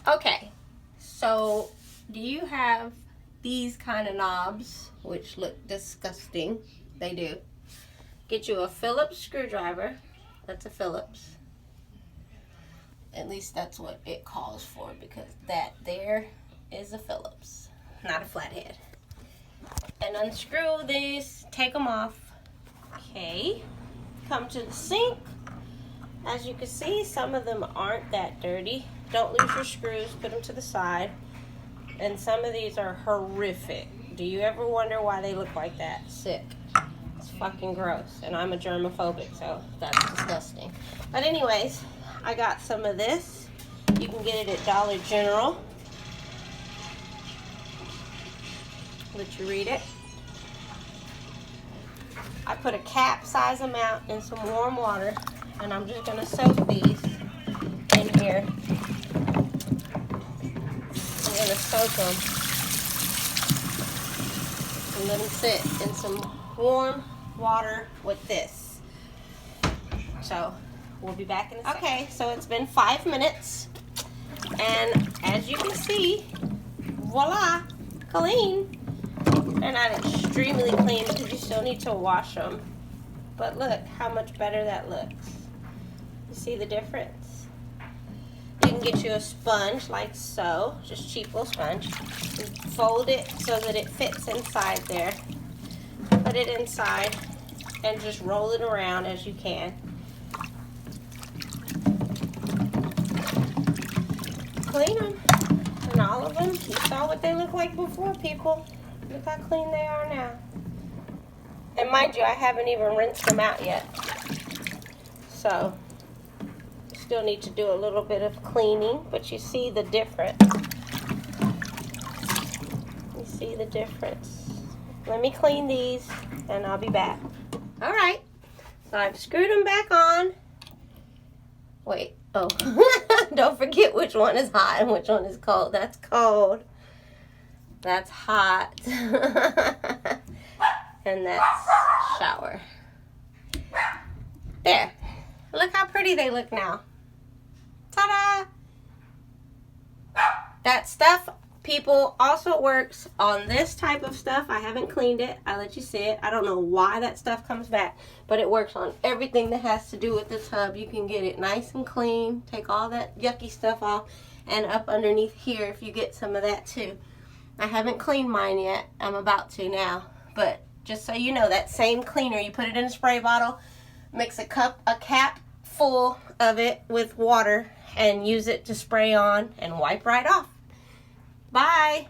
Okay, so do you have these kind of knobs, which look disgusting? They do. Get you a Phillips screwdriver. That's a Phillips. At least that's what it calls for, because that there is a Phillips, not a flathead. And unscrew these, take them off. Okay, come to the sink. As you can see, some of them aren't that dirty. Don't lose your screws, put them to the side. And some of these are horrific. Do you ever wonder why they look like that? Sick. It's fucking gross. And I'm a germophobic, so that's disgusting. But anyways, I got some of this. You can get it at Dollar General. Let you read it. I put a cap size amount in some warm water, and I'm just gonna soak these in here. I'm gonna soak them and let them sit in some warm water with this. So we'll be back in a second. Okay, so it's been 5 minutes, and as you can see, voila, clean. They're not extremely clean because you still need to wash them. But look how much better that looks. You see the difference? You can get you a sponge like so, just cheap little sponge. And fold it so that it fits inside there. Put it inside and just roll it around as you can. Clean them. And all of them. You saw what they look like before, people. Look how clean they are now. And mind you, I haven't even rinsed them out yet. So, you still need to do a little bit of cleaning, but you see the difference. You see the difference. Let me clean these, and I'll be back. Alright, so I've screwed them back on. Wait, oh. Don't forget which one is hot and which one is cold. That's cold. That's hot. And that's shower. There. Look how pretty they look now. Ta-da! That stuff, people, also works on this type of stuff. I haven't cleaned it. I let you see it. I don't know why that stuff comes back, but it works on everything that has to do with the tub. You can get it nice and clean. Take all that yucky stuff off, and up underneath here if you get some of that too. I haven't cleaned mine yet. I'm about to now. But just so you know, that same cleaner, you put it in a spray bottle, mix a cap full of it with water, and use it to spray on and wipe right off. Bye.